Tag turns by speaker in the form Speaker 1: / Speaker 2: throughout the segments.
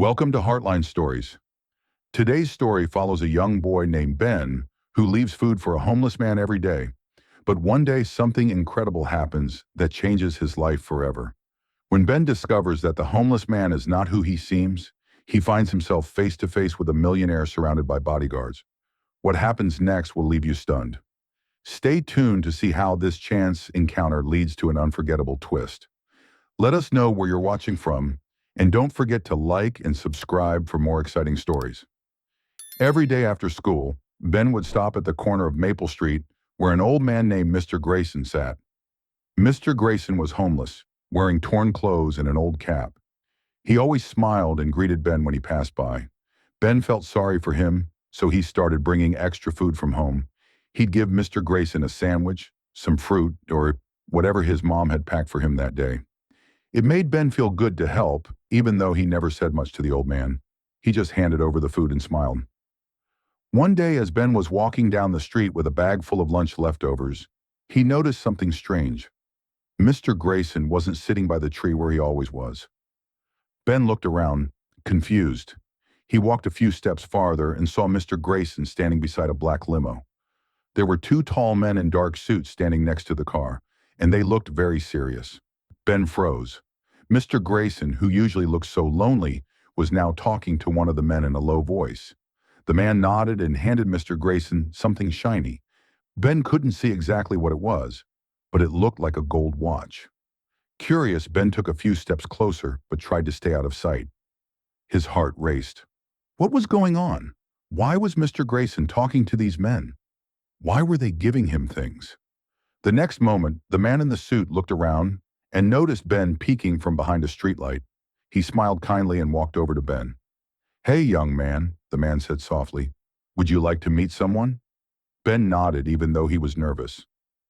Speaker 1: Welcome to Heartline Stories. Today's story follows a young boy named Ben who leaves food for a homeless man every day. But one day something incredible happens that changes his life forever. When Ben discovers that the homeless man is not who he seems, he finds himself face to face with a millionaire surrounded by bodyguards. What happens next will leave you stunned. Stay tuned to see how this chance encounter leads to an unforgettable twist. Let us know where you're watching from, and don't forget to like and subscribe for more exciting stories. Every day after school, Ben would stop at the corner of Maple Street where an old man named Mr. Grayson sat. Mr. Grayson was homeless, wearing torn clothes and an old cap. He always smiled and greeted Ben when he passed by. Ben felt sorry for him, so he started bringing extra food from home. He'd give Mr. Grayson a sandwich, some fruit, or whatever his mom had packed for him that day. It made Ben feel good to help, even though he never said much to the old man. He just handed over the food and smiled. One day, as Ben was walking down the street with a bag full of lunch leftovers, he noticed something strange. Mr. Grayson wasn't sitting by the tree where he always was. Ben looked around, confused. He walked a few steps farther and saw Mr. Grayson standing beside a black limo. There were two tall men in dark suits standing next to the car, and they looked very serious. Ben froze. Mr. Grayson, who usually looked so lonely, was now talking to one of the men in a low voice. The man nodded and handed Mr. Grayson something shiny. Ben couldn't see exactly what it was, but it looked like a gold watch. Curious, Ben took a few steps closer, but tried to stay out of sight. His heart raced. What was going on? Why was Mr. Grayson talking to these men? Why were they giving him things? The next moment, the man in the suit looked around and noticed Ben peeking from behind a streetlight. He smiled kindly and walked over to Ben. "Hey, young man," the man said softly. "Would you like to meet someone?" Ben nodded even though he was nervous.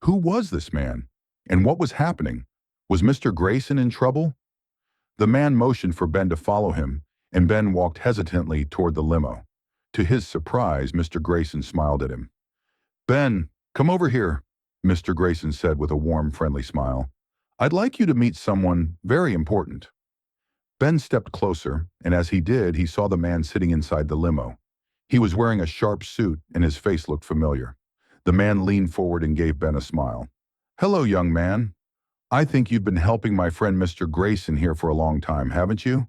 Speaker 1: Who was this man? And what was happening? Was Mr. Grayson in trouble? The man motioned for Ben to follow him, and Ben walked hesitantly toward the limo. To his surprise, Mr. Grayson smiled at him. "Ben, come over here," Mr. Grayson said with a warm, friendly smile. "I'd like you to meet someone very important." Ben stepped closer, and as he did, he saw the man sitting inside the limo. He was wearing a sharp suit, and his face looked familiar. The man leaned forward and gave Ben a smile. "Hello, young man. I think you've been helping my friend Mr. Grayson here for a long time, haven't you?"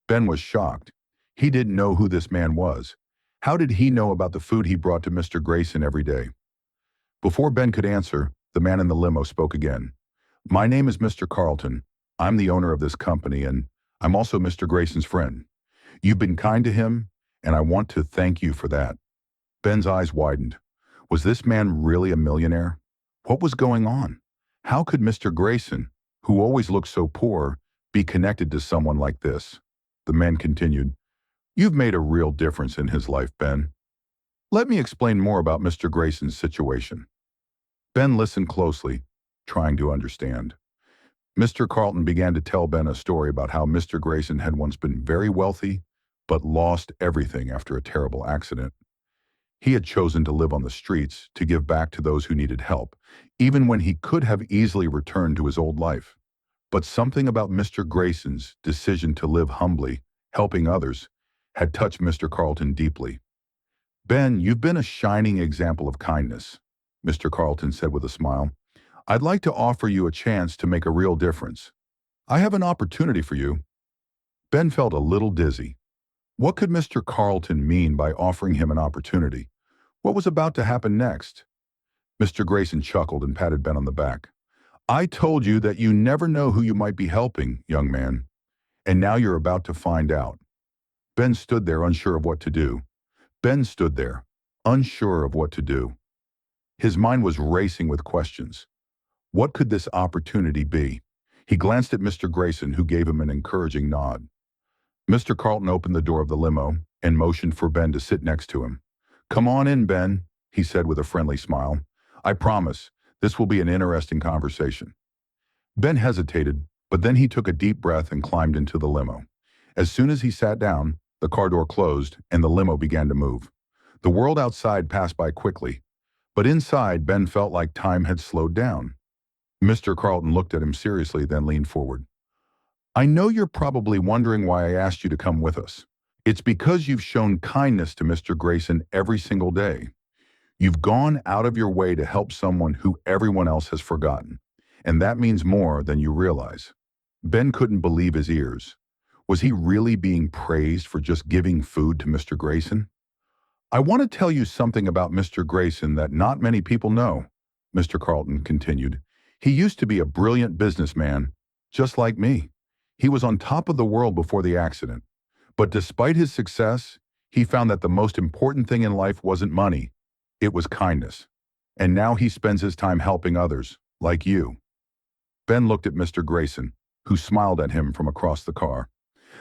Speaker 1: Ben was shocked. He didn't know who this man was. How did he know about the food he brought to Mr. Grayson every day? Before Ben could answer, the man in the limo spoke again. "My name is Mr. Carlton. I'm the owner of this company, and I'm also Mr. Grayson's friend. You've been kind to him, and I want to thank you for that." Ben's eyes widened. Was this man really a millionaire? What was going on? How could Mr. Grayson, who always looked so poor, be connected to someone like this? The man continued, "You've made a real difference in his life, Ben. Let me explain more about Mr. Grayson's situation." Ben listened closely, trying to understand. Mr. Carlton began to tell Ben a story about how Mr. Grayson had once been very wealthy, but lost everything after a terrible accident. He had chosen to live on the streets to give back to those who needed help, even when he could have easily returned to his old life. But something about Mr. Grayson's decision to live humbly, helping others, had touched Mr. Carlton deeply. "Ben, you've been a shining example of kindness," Mr. Carlton said with a smile. "I'd like to offer you a chance to make a real difference. I have an opportunity for you." Ben felt a little dizzy. What could Mr. Carlton mean by offering him an opportunity? What was about to happen next? Mr. Grayson chuckled and patted Ben on the back. "I told you that you never know who you might be helping, young man. And now you're about to find out." Ben stood there unsure of what to do. Ben stood there, unsure of what to do. His mind was racing with questions. What could this opportunity be? He glanced at Mr. Grayson, who gave him an encouraging nod. Mr. Carlton opened the door of the limo and motioned for Ben to sit next to him. "Come on in, Ben," he said with a friendly smile. "I promise this will be an interesting conversation." Ben hesitated, but then he took a deep breath and climbed into the limo. As soon as he sat down, the car door closed and the limo began to move. The world outside passed by quickly, but inside Ben felt like time had slowed down. Mr. Carlton looked at him seriously, then leaned forward. I know you're probably wondering why I asked you to come with us. It's because you've shown kindness to Mr. Grayson every single day. You've gone out of your way to help someone who everyone else has forgotten. And that means more than you realize. Ben couldn't believe his ears. Was he really being praised for just giving food to Mr. Grayson? I want to tell you something about Mr. Grayson that not many people know, Mr. Carlton continued. He used to be a brilliant businessman, just like me. He was on top of the world before the accident. But despite his success, he found that the most important thing in life wasn't money. It was kindness. And now he spends his time helping others, like you. Ben looked at Mr. Grayson, who smiled at him from across the car.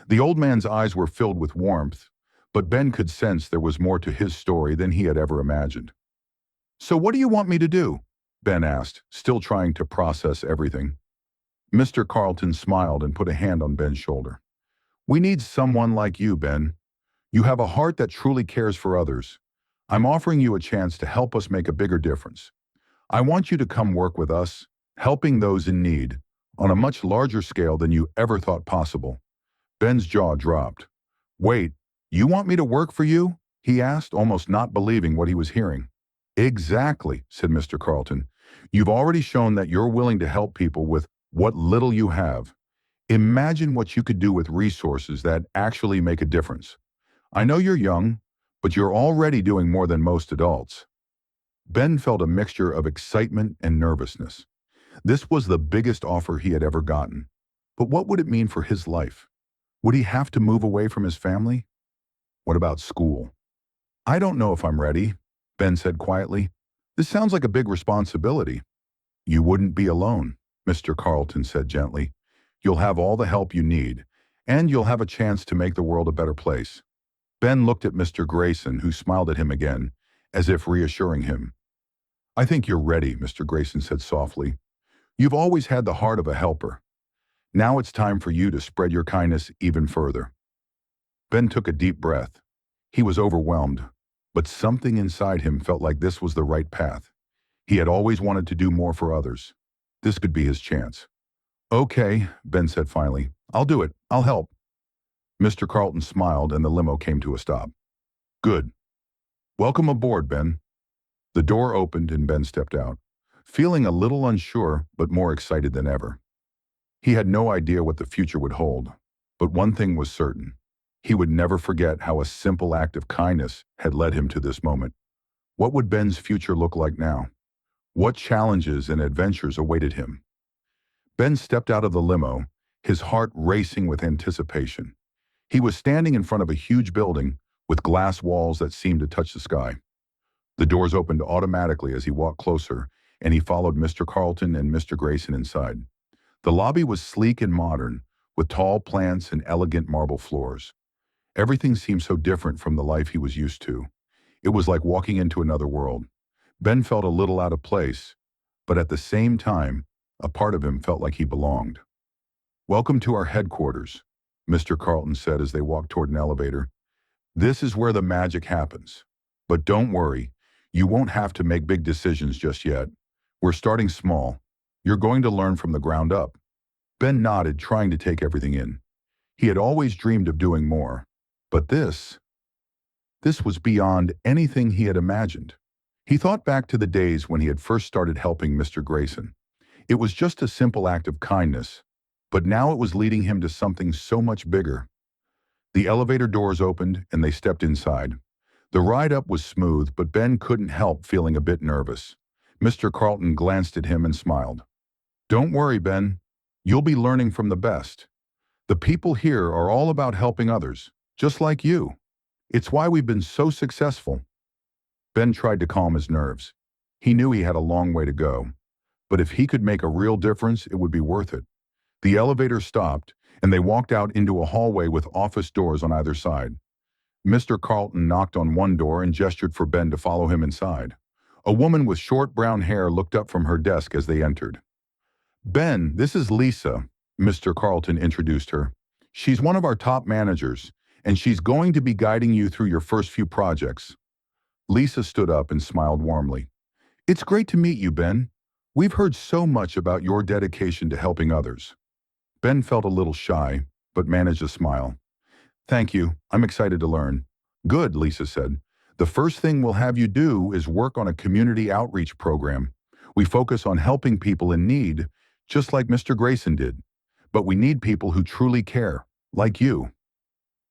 Speaker 1: The old man's eyes were filled with warmth, but Ben could sense there was more to his story than he had ever imagined. "So what do you want me to do?" Ben asked, still trying to process everything. Mr. Carlton smiled and put a hand on Ben's shoulder. "We need someone like you, Ben. You have a heart that truly cares for others. I'm offering you a chance to help us make a bigger difference. I want you to come work with us, helping those in need, on a much larger scale than you ever thought possible." Ben's jaw dropped. "Wait, you want me to work for you?" he asked, almost not believing what he was hearing. "Exactly," said Mr. Carlton. "You've already shown that you're willing to help people with what little you have. Imagine what you could do with resources that actually make a difference. I know you're young, but you're already doing more than most adults." Ben felt a mixture of excitement and nervousness. This was the biggest offer he had ever gotten. But what would it mean for his life? Would he have to move away from his family? What about school? "I don't know if I'm ready," Ben said quietly. "This sounds like a big responsibility." "You wouldn't be alone," Mr. Carlton said gently. "You'll have all the help you need, and you'll have a chance to make the world a better place." Ben looked at Mr. Grayson, who smiled at him again, as if reassuring him. "I think you're ready," Mr. Grayson said softly. "You've always had the heart of a helper. Now it's time for you to spread your kindness even further." Ben took a deep breath. He was overwhelmed, but something inside him felt like this was the right path. He had always wanted to do more for others. This could be his chance. "Okay," Ben said finally. "I'll do it. I'll help." Mr. Carlton smiled and the limo came to a stop. "Good. Welcome aboard, Ben." The door opened and Ben stepped out, feeling a little unsure but more excited than ever. He had no idea what the future would hold, but one thing was certain. He would never forget how a simple act of kindness had led him to this moment. What would Ben's future look like now? What challenges and adventures awaited him? Ben stepped out of the limo, his heart racing with anticipation. He was standing in front of a huge building with glass walls that seemed to touch the sky. The doors opened automatically as he walked closer, and he followed Mr. Carlton and Mr. Grayson inside. The lobby was sleek and modern, with tall plants and elegant marble floors. Everything seemed so different from the life he was used to. It was like walking into another world. Ben felt a little out of place, but at the same time, a part of him felt like he belonged. "Welcome to our headquarters," Mr. Carlton said as they walked toward an elevator. "This is where the magic happens. But don't worry, you won't have to make big decisions just yet. We're starting small. You're going to learn from the ground up." Ben nodded, trying to take everything in. He had always dreamed of doing more. But this was beyond anything he had imagined. He thought back to the days when he had first started helping Mr. Grayson. It was just a simple act of kindness, but now it was leading him to something so much bigger. The elevator doors opened and they stepped inside. The ride up was smooth, but Ben couldn't help feeling a bit nervous. Mr. Carlton glanced at him and smiled. "Don't worry, Ben. You'll be learning from the best. The people here are all about helping others, just like you. It's why we've been so successful." Ben tried to calm his nerves. He knew he had a long way to go, but if he could make a real difference, it would be worth it. The elevator stopped, and they walked out into a hallway with office doors on either side. Mr. Carlton knocked on one door and gestured for Ben to follow him inside. A woman with short brown hair looked up from her desk as they entered. "Ben, this is Lisa," Mr. Carlton introduced her. "She's one of our top managers, and she's going to be guiding you through your first few projects." Lisa stood up and smiled warmly. "It's great to meet you, Ben. We've heard so much about your dedication to helping others." Ben felt a little shy, but managed a smile. Thank you. I'm excited to learn. Good, Lisa said. The first thing we'll have you do is work on a community outreach program. We focus on helping people in need, just like Mr. Grayson did. But we need people who truly care, like you.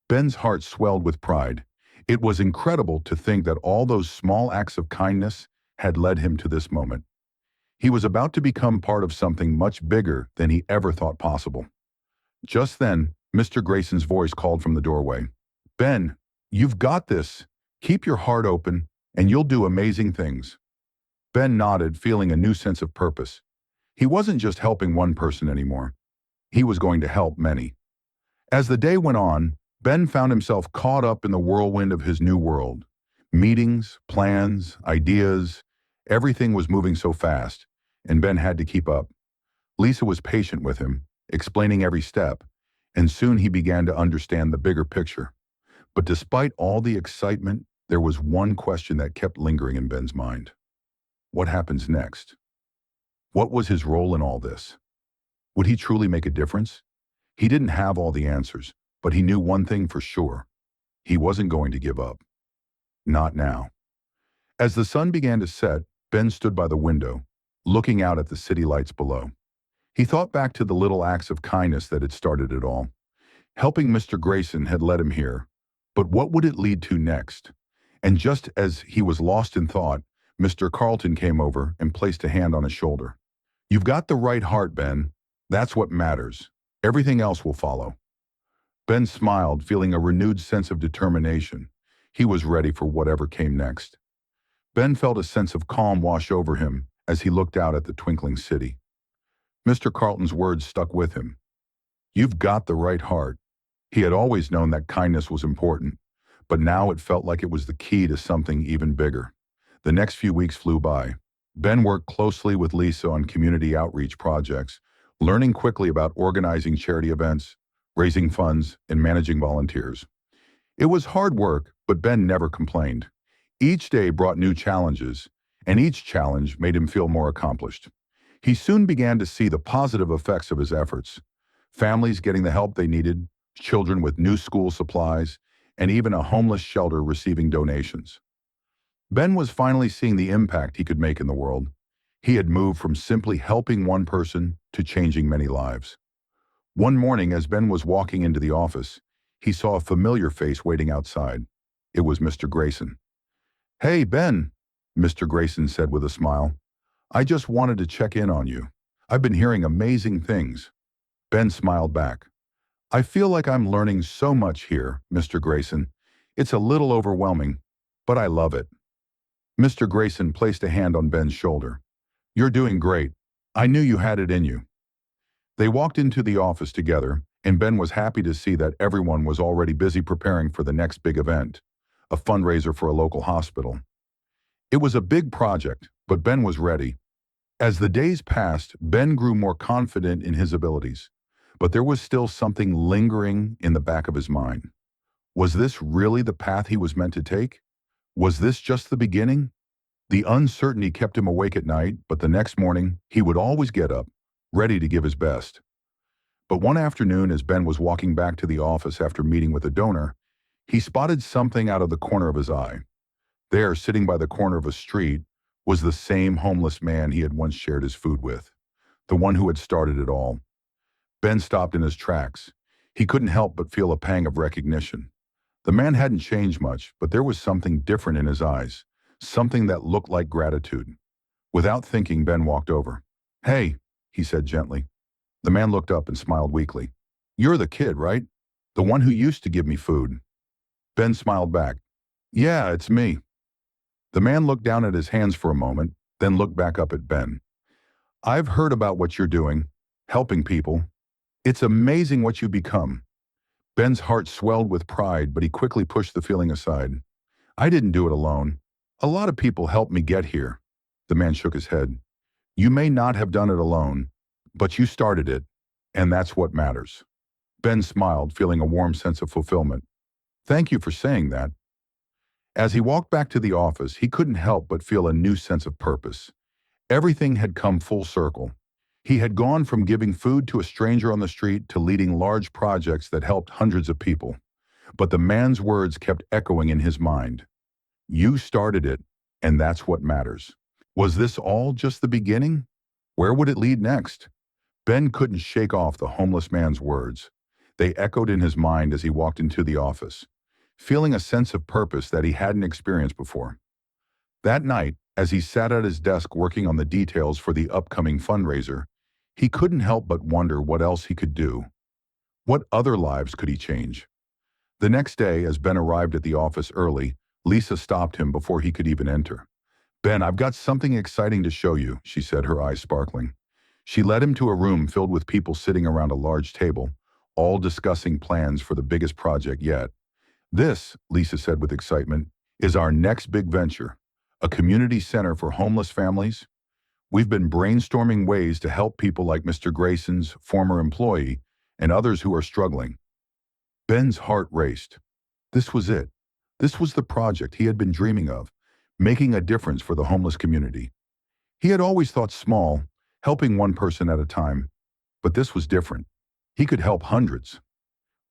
Speaker 1: Ben's heart swelled with pride. It was incredible to think that all those small acts of kindness had led him to this moment. He was about to become part of something much bigger than he ever thought possible. Just then, Mr. Grayson's voice called from the doorway. Ben, you've got this. Keep your heart open, and you'll do amazing things. Ben nodded, feeling a new sense of purpose. He wasn't just helping one person anymore. He was going to help many. As the day went on, Ben found himself caught up in the whirlwind of his new world. Meetings, plans, ideas, everything was moving so fast, and Ben had to keep up. Lisa was patient with him, explaining every step, and soon he began to understand the bigger picture. But despite all the excitement, there was one question that kept lingering in Ben's mind. What happens next? What was his role in all this? Would he truly make a difference? He didn't have all the answers, but he knew one thing for sure. He wasn't going to give up. Not now. As the sun began to set, Ben stood by the window, looking out at the city lights below. He thought back to the little acts of kindness that had started it all. Helping Mr. Grayson had led him here, but what would it lead to next? And just as he was lost in thought, Mr. Carlton came over and placed a hand on his shoulder. You've got the right heart, Ben. That's what matters. Everything else will follow. Ben smiled, feeling a renewed sense of determination. He was ready for whatever came next. Ben felt a sense of calm wash over him as he looked out at the twinkling city. Mr. Carlton's words stuck with him. You've got the right heart. He had always known that kindness was important, but now it felt like it was the key to something even bigger. The next few weeks flew by. Ben worked closely with Lisa on community outreach projects, learning quickly about organizing charity events, raising funds, and managing volunteers. It was hard work, but Ben never complained. Each day brought new challenges, and each challenge made him feel more accomplished. He soon began to see the positive effects of his efforts. Families getting the help they needed, children with new school supplies, and even a homeless shelter receiving donations. Ben was finally seeing the impact he could make in the world. He had moved from simply helping one person to changing many lives. One morning, as Ben was walking into the office, he saw a familiar face waiting outside. It was Mr. Grayson. Hey, Ben, Mr. Grayson said with a smile. I just wanted to check in on you. I've been hearing amazing things. Ben smiled back. I feel like I'm learning so much here, Mr. Grayson. It's a little overwhelming, but I love it. Mr. Grayson placed a hand on Ben's shoulder. You're doing great. I knew you had it in you. They walked into the office together, and Ben was happy to see that everyone was already busy preparing for the next big event, a fundraiser for a local hospital. It was a big project, but Ben was ready. As the days passed, Ben grew more confident in his abilities, but there was still something lingering in the back of his mind. Was this really the path he was meant to take? Was this just the beginning? The uncertainty kept him awake at night, but the next morning, he would always get up, ready to give his best. But one afternoon, as Ben was walking back to the office after meeting with a donor, he spotted something out of the corner of his eye. There, sitting by the corner of a street, was the same homeless man he had once shared his food with, the one who had started it all. Ben stopped in his tracks. He couldn't help but feel a pang of recognition. The man hadn't changed much, but there was something different in his eyes, something that looked like gratitude. Without thinking, Ben walked over. Hey, he said gently. The man looked up and smiled weakly. You're the kid, right? The one who used to give me food. Ben smiled back. Yeah, it's me. The man looked down at his hands for a moment, then looked back up at Ben. I've heard about what you're doing, helping people. It's amazing what you become. Ben's heart swelled with pride, but he quickly pushed the feeling aside. I didn't do it alone. A lot of people helped me get here. The man shook his head. You may not have done it alone, but you started it, and that's what matters. Ben smiled, feeling a warm sense of fulfillment. Thank you for saying that. As he walked back to the office, he couldn't help but feel a new sense of purpose. Everything had come full circle. He had gone from giving food to a stranger on the street to leading large projects that helped hundreds of people. But the man's words kept echoing in his mind. You started it, and that's what matters. Was this all just the beginning? Where would it lead next? Ben couldn't shake off the homeless man's words. They echoed in his mind as he walked into the office, feeling a sense of purpose that he hadn't experienced before. That night, as he sat at his desk working on the details for the upcoming fundraiser, he couldn't help but wonder what else he could do. What other lives could he change? The next day, as Ben arrived at the office early, Lisa stopped him before he could even enter. Ben, I've got something exciting to show you, she said, her eyes sparkling. She led him to a room filled with people sitting around a large table, all discussing plans for the biggest project yet. This, Lisa said with excitement, is our next big venture, a community center for homeless families. We've been brainstorming ways to help people like Mr. Grayson's former employee and others who are struggling. Ben's heart raced. This was it. This was the project he had been dreaming of, making a difference for the homeless community. He had always thought small, helping one person at a time, but this was different. He could help hundreds.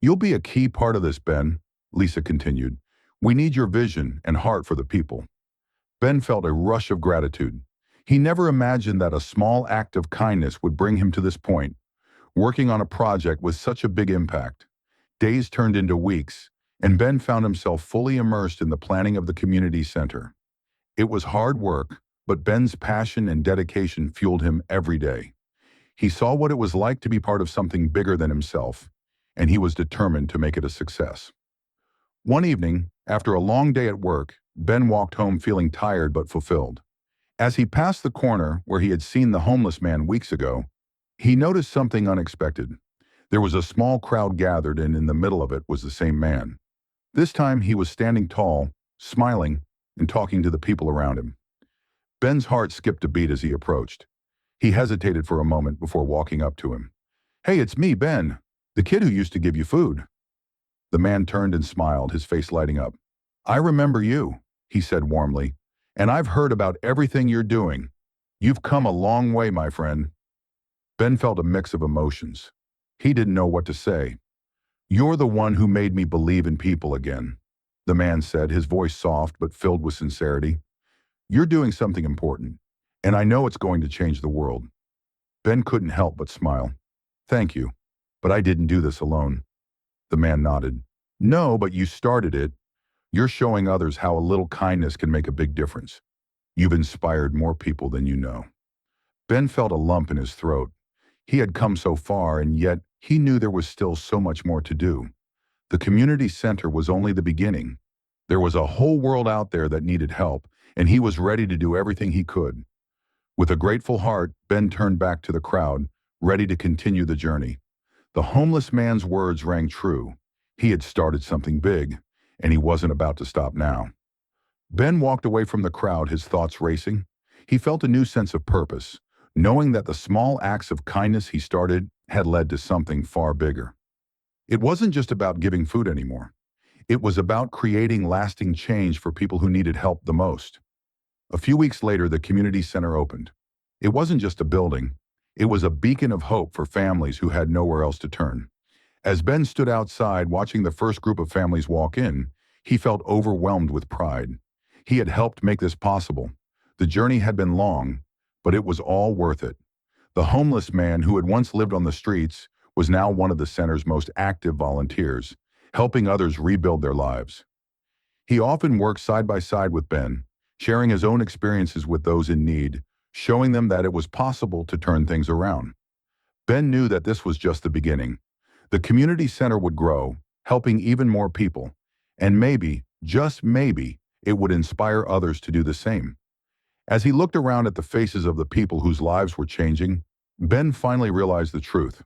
Speaker 1: You'll be a key part of this, Ben, Lisa continued. We need your vision and heart for the people. Ben felt a rush of gratitude. He never imagined that a small act of kindness would bring him to this point, working on a project with such a big impact. Days turned into weeks, and Ben found himself fully immersed in the planning of the community center. It was hard work, but Ben's passion and dedication fueled him every day. He saw what it was like to be part of something bigger than himself, and he was determined to make it a success. One evening, after a long day at work, Ben walked home feeling tired but fulfilled. As he passed the corner where he had seen the homeless man weeks ago, he noticed something unexpected. There was a small crowd gathered, and in the middle of it was the same man. This time he was standing tall, smiling, and talking to the people around him. Ben's heart skipped a beat as he approached. He hesitated for a moment before walking up to him. Hey, it's me, Ben, the kid who used to give you food. The man turned and smiled, his face lighting up. I remember you, he said warmly, and I've heard about everything you're doing. You've come a long way, my friend. Ben felt a mix of emotions. He didn't know what to say. You're the one who made me believe in people again, the man said, his voice soft but filled with sincerity. You're doing something important, and I know it's going to change the world. Ben couldn't help but smile. Thank you, but I didn't do this alone. The man nodded. No, but you started it. You're showing others how a little kindness can make a big difference. You've inspired more people than you know. Ben felt a lump in his throat. He had come so far, and yet he knew there was still so much more to do. The community center was only the beginning. There was a whole world out there that needed help, and he was ready to do everything he could. With a grateful heart, Ben turned back to the crowd, ready to continue the journey. The homeless man's words rang true. He had started something big, and he wasn't about to stop now. Ben walked away from the crowd, his thoughts racing. He felt a new sense of purpose, knowing that the small acts of kindness he started had led to something far bigger. It wasn't just about giving food anymore. It was about creating lasting change for people who needed help the most. A few weeks later, the community center opened. It wasn't just a building. It was a beacon of hope for families who had nowhere else to turn. As Ben stood outside watching the first group of families walk in, he felt overwhelmed with pride. He had helped make this possible. The journey had been long, but it was all worth it. The homeless man who had once lived on the streets was now one of the center's most active volunteers, helping others rebuild their lives. He often worked side by side with Ben, sharing his own experiences with those in need, showing them that it was possible to turn things around. Ben knew that this was just the beginning. The community center would grow, helping even more people, and maybe, just maybe, it would inspire others to do the same. As he looked around at the faces of the people whose lives were changing, Ben finally realized the truth.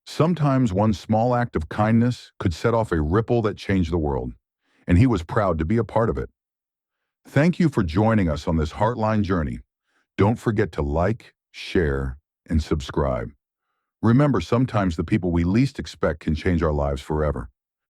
Speaker 1: Sometimes one small act of kindness could set off a ripple that changed the world, and he was proud to be a part of it. Thank you for joining us on this Heartline journey. Don't forget to like, share, and subscribe. Remember, sometimes the people we least expect can change our lives forever.